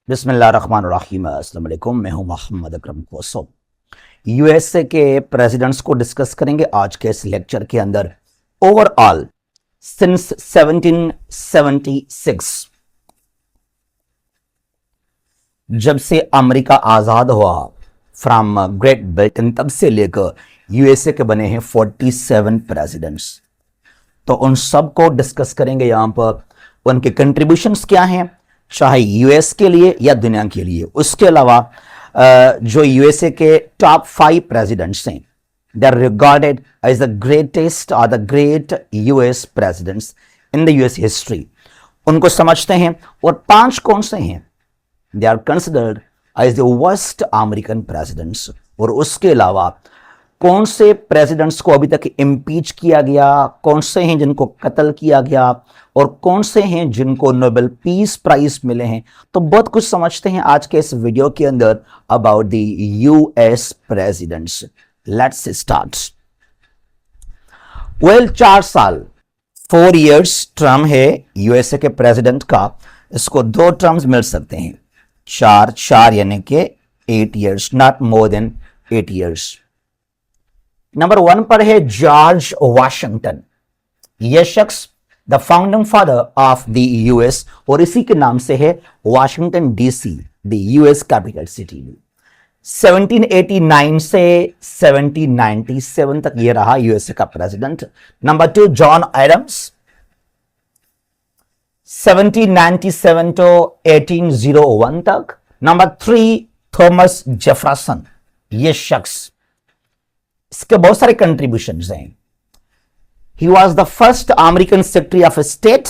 बिस्मिल्लाहिर्रहमानिर्रहीम। अस्सलाम वालेकुम। मैं हूं मोहम्मद अकरम कोसो। यूएसए के प्रेसिडेंट्स को डिस्कस करेंगे आज के इस लेक्चर के अंदर। ओवरऑल सिंस 1776 जब से अमेरिका आजाद हुआ फ्रॉम ग्रेट ब्रिटेन, तब से लेकर यूएसए के बने हैं 47 प्रेसिडेंट्स। तो उन सब को डिस्कस करेंगे यहां पर। उनके कंट्रीब्यूशंस क्या हैं, चाहे यूएस के लिए या दुनिया के लिए। उसके अलावा जो यूएसए के टॉप 5 प्रेसिडेंट्स हैं, they are regarded as the greatest और the great US presidents in the US history. उनको समझते हैं। और 5 कौन से हैं, they are considered as the worst American presidents. और उसके अलावा कौन से प्रेसिडेंट्स को अभी तक इम्पीच किया गया, कौन से हैं जिनको कत्ल किया गया, और कौन से हैं जिनको नोबेल पीस प्राइज मिले हैं। तो बहुत कुछ समझते हैं आज के इस वीडियो के अंदर about the US presidents. Let's start. Well, 4 साल 4 इयर्स टर्म है यूएसए के प्रेसिडेंट का। इसको 2 टर्म्स मिल सकते हैं, 4 यानी कि 8 years, not more than 8 years. Number 1 पर है जॉर्ज वाशिंगटन। यह शख्स the founding father of the US, और इसी के नाम से है Washington DC, the US capital city. 1789 से 1797 तक यह रहा यूएसए का president. Number 2 John Adams, 1797 to 1801 तक। Number 3 Thomas Jefferson. यह शख्स, इसके बहुत सारे कंट्रीब्यूशंस हैं। He was the first American secretary of state.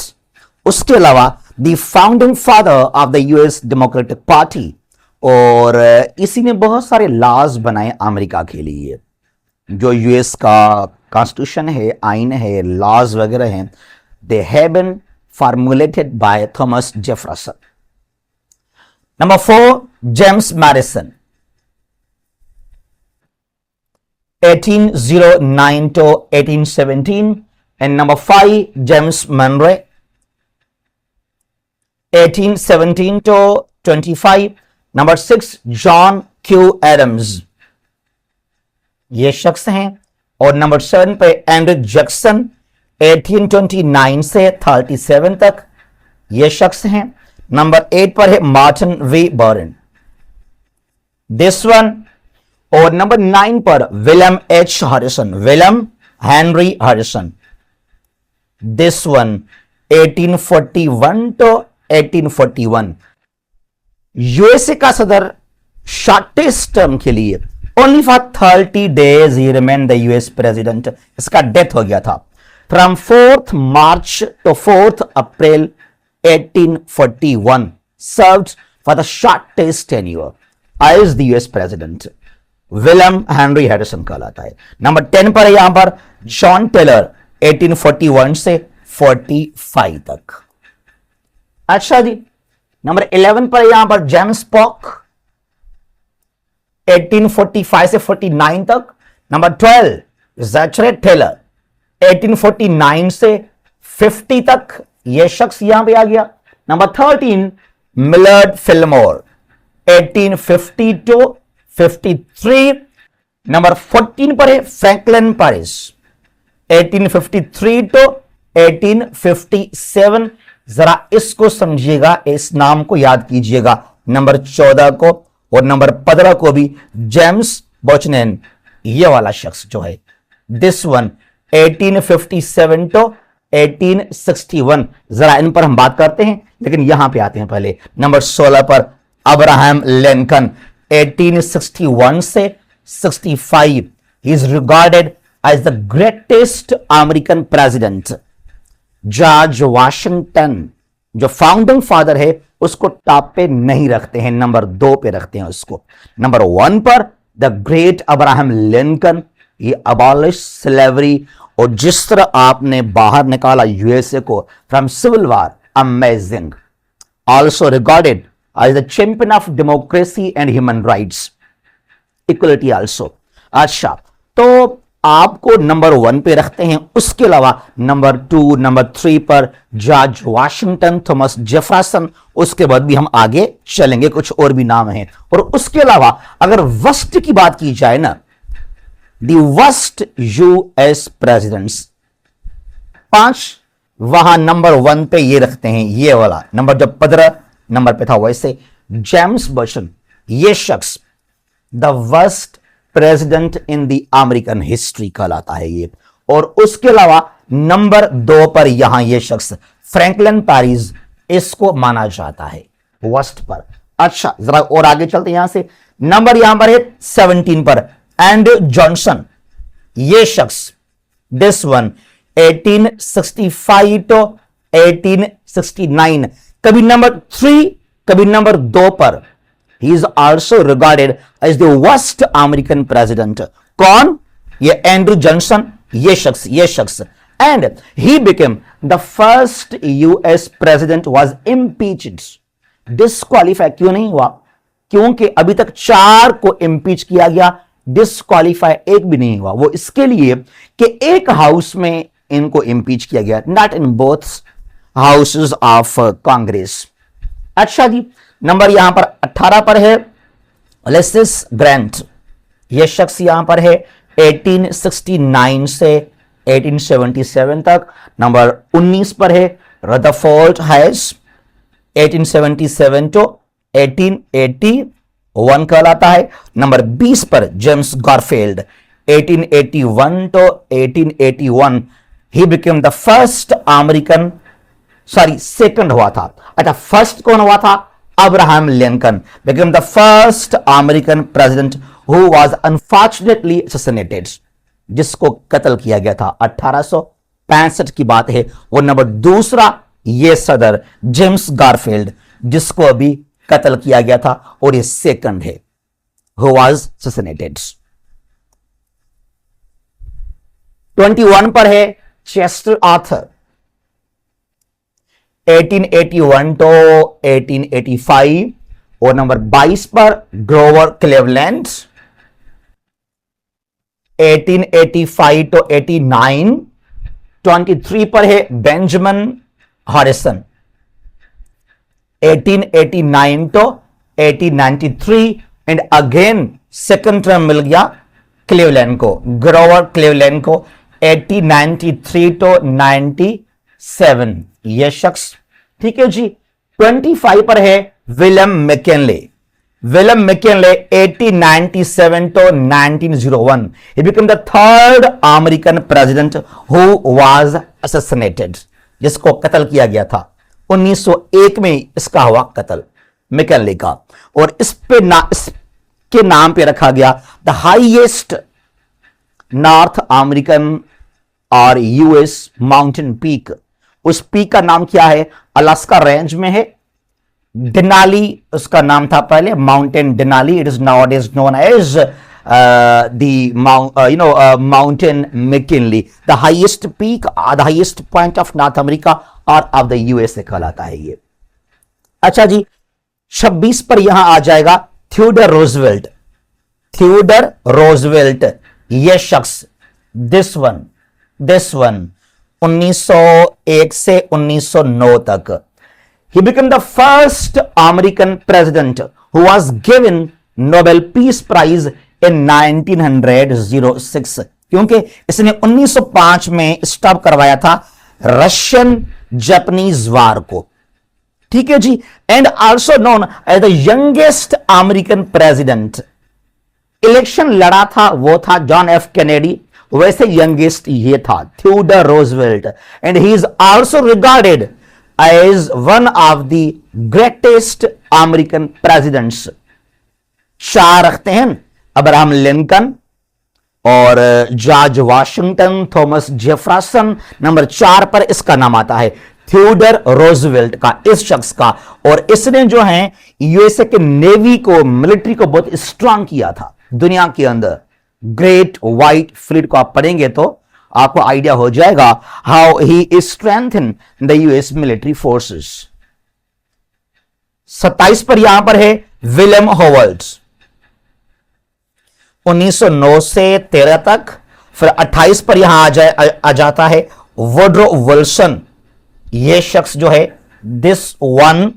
उसके अलावा the founding father of the US democratic party, और इसी ने बहुत सारे लॉज बनाए अमेरिका के लिए। जो यूएस का कॉन्स्टिट्यूशन है, आइन है, लॉज वगैरह हैं, they have been formulated by Thomas Jefferson. Number 4 James Madison, 1809 to 1817, and number 5 James Monroe, 1817 to 25. Number 6 John Q Adams, ये शख्स हैं। और नंबर 7 पे एंड्रू जैक्सन, 1829 से 37 तक, ये शख्स हैं। नंबर 8 पर है Martin van Buren, this one. और नंबर 9 पर William H Harrison, William Henry Harrison, this one, 1841 to 1841। USA का सदर शॉर्टेस्ट टर्म के लिए only for 30 days he remain the US president. इसका डेथ हो गया था from 4th March to 4th April 1841। Served for the shortest tenure as the US president. William Henry Harrison कहलाता है। नंबर 10 पर है यहां पर जॉन टेलर, 1841 से 45 तक। अच्छा जी, नंबर 11 पर यहां पर जेम्स पॉक, 1845 से 49 तक। नंबर 12 ज़ैचरे टेलर, 1849 से 50 तक, यह शख्स यहां पे आ गया। Number 13 मिलर्ड Fillmore, 1850 to 53। नंबर 14 पर है फ्रैंकलिन पेरिस, 1853 to 1857। जरा इसको समझिएगा, इस नाम को याद कीजिएगा, नंबर 14 को और नंबर 15 को भी। जेम्स बोचनैन, ये वाला शख्स जो है, दिस वन, 1857 to 1861। जरा इन पर हम बात करते हैं, लेकिन यहां पे आते हैं पहले नंबर 16 पर अब्राहम लिंकन, 1861 से 65। He is regarded as the greatest American president। George Washington, जो फाउंडिंग फादर है, उसको टॉप पे नहीं रखते हैं, नंबर 2 पे रखते हैं उसको। नंबर 1 पर द ग्रेट अब्राहम लिंकन, ये अबॉलिश स्लेवरी, और जिस तरह आपने बाहर निकाला यूएसए को from civil war, amazing. Also regarded as the champion of democracy and human rights, equality also। अच्छा, तो आपको नंबर 1 पे रखते हैं। उसके अलावा नंबर 2, नंबर 3 पर जॉर्ज वाशिंगटन, थॉमस जेफरसन, उसके बाद भी हम आगे चलेंगे, कुछ और भी नाम हैं। और उसके अलावा अगर वर्स्ट की बात की जाए ना, दी वर्स्ट यूएस प्रेसिडेंट्स 5, वहां नंबर 1 पे ये रखते हैं, ये वाला नंबर जब 15 नंबर पे था, वैसे जेम्स बर्शन, ये शख्स the worst president in the American history कहलाता है ये। और उसके अलावा नंबर 2 पर यहां ये शख्स फ्रैंकलिन पेरिस, इसको माना जाता है वर्स्ट पर। अच्छा, जरा और आगे चलते हैं। यहां से नंबर यहां पर है 17 पर एंड्रू जॉनसन, ये शख्स, दिस वन 1865 टू 1869, कभी नंबर 3 कभी नंबर 2 पर। He is also regarded as the worst American president. कौन? ये एंड्रू जॉनसन, ये शख्स and he became the first US president was impeached. Disqualify क्यों नहीं हुआ? क्योंकि अभी तक 4 को इम्पीच किया गया, डिस्क्वालीफाई एक भी नहीं हुआ। वो इसके लिए कि एक हाउस में इनको इम्पीच किया गया, not in both houses of Congress. अच्छा जी, नंबर यहां पर 18 पर है उलिसिस ग्रांट, यह शख्स यहां पर है 1869 से 1877 तक। नंबर 19 पर है रदरफोर्ड हाइस, 1877 टू 1881 कहलाता है। नंबर 20 पर James Garfield, 1881 to 1881, he became the first American, second हुआ था। अच्छा, फर्स्ट कौन हुआ था? Abraham Lincoln became the first American president who was unfortunately assassinated, जिसको कत्ल किया गया था 1865 की बात है। वो नंबर 2 ये सदर जेम्स गारफील्ड, जिसको अभी कत्ल किया गया था, और ये सेकंड है who was assassinated। 21 पर है चेस्टर आर्थर, 1881 टू 1885। और नंबर 22 पर ग्रोवर क्लेवलैंड, 1885 टू 89। 23 पर है Benjamin Harrison, 1889 to 1893। And again second term मिल गया क्लेवलैंड को, ग्रोवर क्लेवलैंड को, 1893 टू 97, यह शख्स। ठीक है जी। 25 पर है William McKinley, 1897 to 1901। He became the third American president who was assassinated, जिसको कत्ल किया गया था 1901 में, इसका हुआ कत्ल मैकिनले का। और इसके नाम पे रखा गया द हाईएस्ट नॉर्थ अमेरिकन और यूएस माउंटेन पीक। उस पीक का नाम क्या है? अलास्का रेंज में है, डेनाली उसका नाम था पहले, mountain Denali. It is nowadays known as mountain McKinley, the highest peak, the highest point of North America और ऑफ द यूएसए कहलाता है ये। अच्छा जी, 26 पर यहां आ जाएगा थियोडर रोजवेल्ट, यह शख्स, दिस वन 1901 से 1909 तक। He became the first American president who was given Nobel Peace Prize in 1906, क्योंकि इसने 1905 में स्टॉप करवाया था रशियन जापानीज वार को। ठीक है जी। And also known as the youngest American president. Election लड़ा था वो था जॉन एफ कैनेडी, वैसे यंगेस्ट ये था Theodore Roosevelt. And he is also regarded as one of the greatest American presidents. 4 रखते हैं, अब्राहम लिंकन और George Washington, Thomas Jefferson. Number 4 पर इसका नाम आता है थियोडर रोजवेल्ट का, इस शख्स का। और इसने जो है यूएसए के नेवी को, मिलिट्री को बहुत स्ट्रांग किया था दुनिया के अंदर। ग्रेट व्हाइट फ्लीट को आप पढ़ेंगे तो आपको आइडिया हो जाएगा how he is strengthen the US military forces. 27 पर यहां पर है विलियम होवर्ड, 1909 से 13 तक। फिर 28 पर यहां आ जाता है वुडरो विल्सन। ये शख्स जो है this one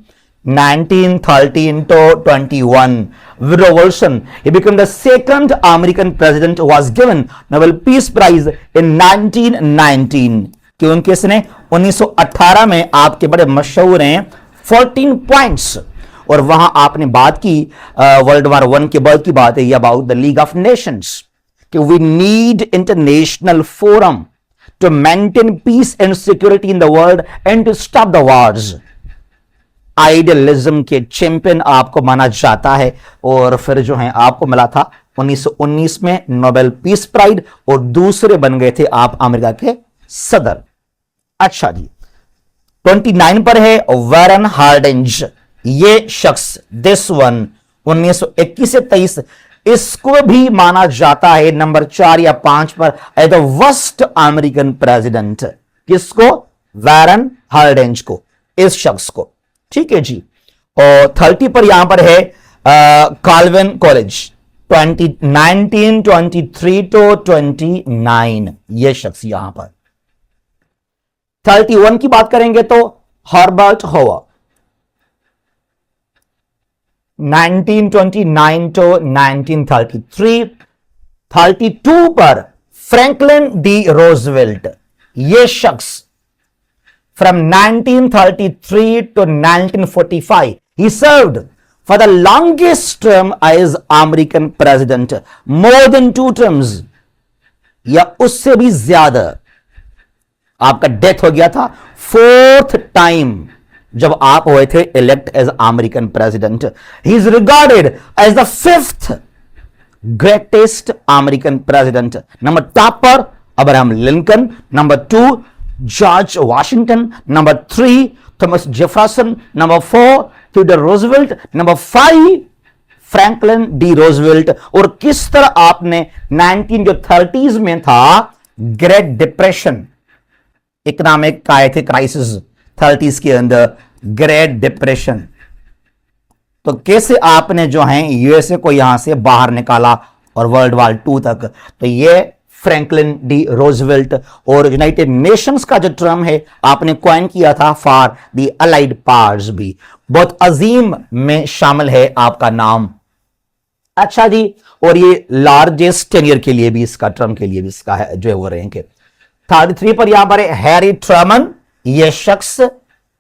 1913 to 21, Woodrow Wilson, he became the second American president who was given Nobel Peace Prize in 1919, क्योंकि इसने 1918 में आपके बड़े मशहूर हैं 14 पॉइंट्स। और वहां आपने बात की वर्ल्ड वार वन के बाद की बात है about the League of Nations, कि we need international forum to maintain peace and security in the world and to stop the wars. Idealism के चैंपियन आपको माना जाता है। और फिर जो है आपको मिला था 1919 में नोबेल पीस प्राइज, और दूसरे बन गए थे आप अमेरिका के सदर। अच्छा जी, 29 पर है वारन हार्डिंज। ये शख्स दिस वन 1921 से 23, इसको भी माना जाता है नंबर 4 या 5 पर as the worst American president. किसको? वारन हार्डिंज को, इस शख्स को। ठीक है जी। और 30 पर यहां पर है काल्विन कॉलेज 1923 to 29, ये शख्स यहां पर। 31 की बात करेंगे तो हर्बर्ट होवर 1929 to 1933। 32 पर फ्रैंकलिन डी रोजवेल्ट, ये शख्स from 1933 to 1945 he served for the longest term as American president, more than 2 terms, या उससे भी ज्यादा। आपका डेथ हो गया था 4th टाइम जब आप हुए थे elect as American president. He is regarded as the 5th greatest American president. Number top पर Abraham Lincoln, number 2 George Washington, number 3 Thomas Jefferson, number 4 Theodore Roosevelt, number 5 Franklin D Roosevelt. और किस तरह आपने 1930s में था great depression, economic crisis 30s के अंदर, great depression, तो कैसे आपने जो है यूएसए को यहां से बाहर निकाला और वर्ल्ड वॉर 2 तक। तो ये फ्रैंकलिन डी रोजवेल्ट। और यूनाइटेड नेशंस का जो टर्म है आपने कॉइन किया था फॉर द अलाइड पावर्स, भी बहुत अजीम में शामिल है आपका नाम। अच्छा जी, और ये लार्जेस्ट टेनियर के लिए भी, इसका टर्म के लिए भी इसका है जो है वो रैंक है। 33 पर यहां पर है हैरी ट्रूमन, ये शख्स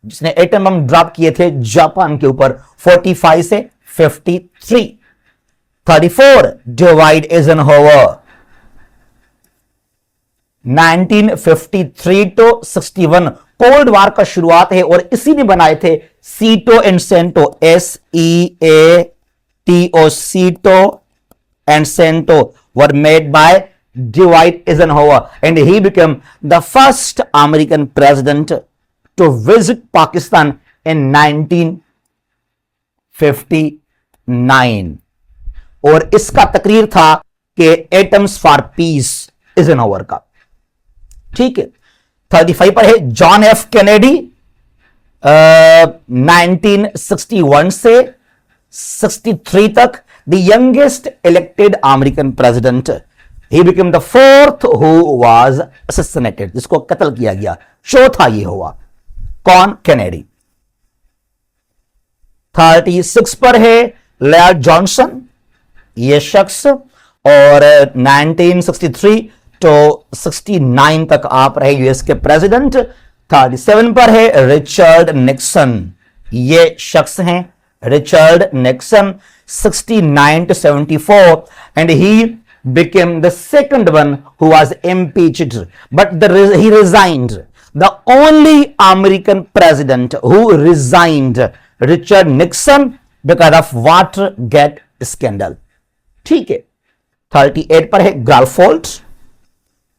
जिसने एटम बम ड्रॉप किए थे जापान के ऊपर 45 से 53। 34 Dwight Eisenhower 1953 to 61, cold war का शुरुआत है और इसी ने बनाए थे SEATO and CENTO, SEATO, SEATO and CENTO were made by Dwight Eisenhower and he became the first American president to visit Pakistan in 1959। और इसका तकरीर था कि एटम्स फॉर पीस एजनहोवर का। ठीक है। 35 पर है जॉन एफ कैनेडी 1961 से 63 तक the youngest elected American president. He became the 4th who was assassinated, जिसको कत्ल किया गया, चौथा ये हुआ। कौन? कैनेडी। 36 पर है लॉर्ड जॉनसन, ये शख्स, और 1963 तो 69 तक आप रहे यूएस के प्रेसिडेंट। 37 पर है रिचर्ड निक्सन, ये शख्स हैं Richard Nixon 69 to 74 and he became the second one who was impeached, but he resigned. The only American president who resigned, Richard Nixon, because of Watergate scandal. ठीक है। 38 पर है गालफोल्ट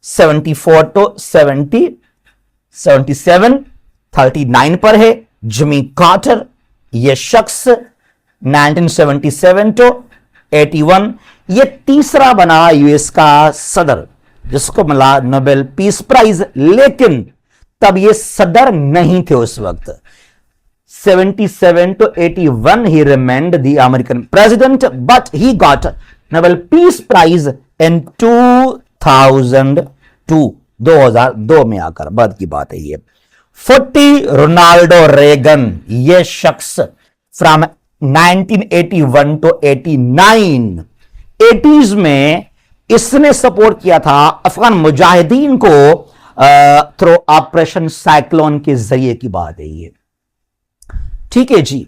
74 to 70, 77। 39 पर है जिमी कार्टर, यह शख्स 1977 to 81। यह तीसरा बना यूएस का सदर जिसको मिला नोबेल पीस प्राइज, लेकिन तब ये सदर नहीं थे उस वक्त। 77 to 81 he remained the American president, but he got Nobel Peace Prize in 2002 में आकर, बाद की बात है ये। 40 रोनाल्डो रेगन, ये शख्स फ्रॉम 1981 टू 89, 80s में इसने सपोर्ट किया था अफगान मुजाहिदीन को थ्रू ऑपरेशन साइक्लोन के जरिए की बात है ये। ठीक है जी।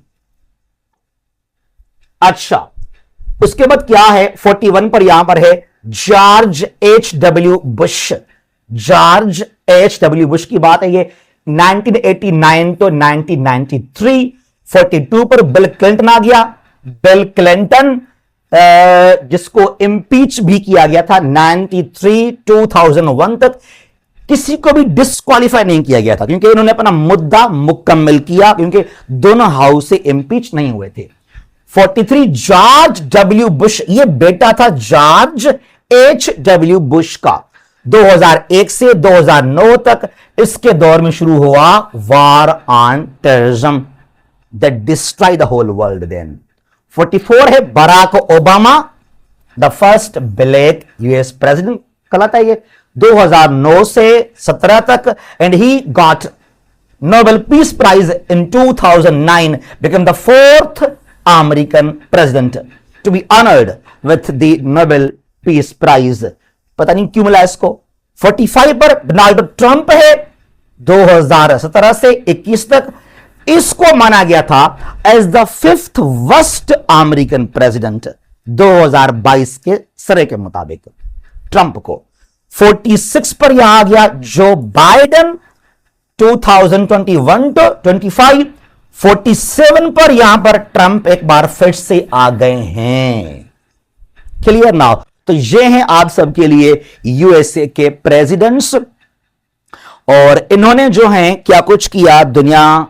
अच्छा, उसके बाद क्या है, 41 पर यहां पर है George H.W. Bush. George H.W. Bush की बात है ये, 1989 तो 1993। 42 पर बिल क्लिंटन आ गया। बिल क्लिंटन जिसको इम्पीच भी किया गया था 93 2001 तक, किसी को भी डिस्क्वालीफाई नहीं किया गया था क्योंकि इन्होंने अपना मुद्दा मुकम्मल किया, क्योंकि दोनों हाउस से इम्पीच नहीं हुए थे। 43 जॉर्ज W. बुश, ये बेटा था जॉर्ज H.W. बुश का। 2001 से 2009 तक इसके दौर में शुरू हुआ war on terrorism that destroy the whole world. Then 44 है Barack Obama, the first black US president कहलाता है ये, 2009 से 17 तक, and he got Nobel peace prize in 2009, become the fourth American president to be honoured with the Nobel peace prize. पता नहीं क्यों मिला इसको। 45 पर डोनाल्ड ट्रंप है, 2017 से 21 तक इसको माना गया था as the 5th worst American president 2022 के सर्वे के मुताबिक ट्रंप को। 46 पर यहां आ गया जो बाइडेन 2021 to 25। 47 पर यहां पर ट्रंप एक बार फिर से आ गए हैं। Clear now. तो ये हैं आप सबके लिए यूएसए के प्रेसिडेंट्स, और इन्होंने जो है क्या कुछ किया दुनिया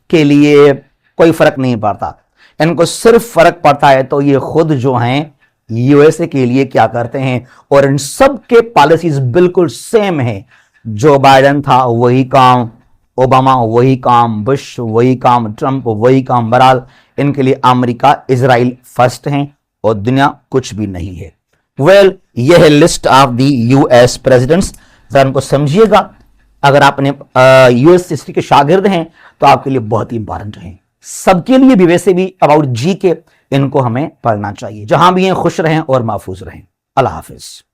के लिए कोई फर्क नहीं पड़ता, इनको सिर्फ फर्क पड़ता है तो ये खुद जो हैं यूएसए के लिए क्या करते हैं, और इन सब के पॉलिसीज बिल्कुल सेम है। जो बाइडेन था वही काम, ओबामा वही काम, बुश वही काम, ट्रंप वही काम। बहरहाल इनके लिए अमेरिका इजराइल फर्स्ट हैं और दुनिया कुछ भी नहीं है। वेल, यह है list of the US presidents, जरा इनको समझिएगा। अगर आपने यूएस हिस्ट्री के शागिर्द हैं तो आपके लिए बहुत ही इंपॉर्टेंट है, सबके लिए भी, वैसे भी अबाउट जी के इनको हमें पढ़ना चाहिए। जहां भी हैं खुश रहें और महफूज रहें। अल्लाह हाफिज।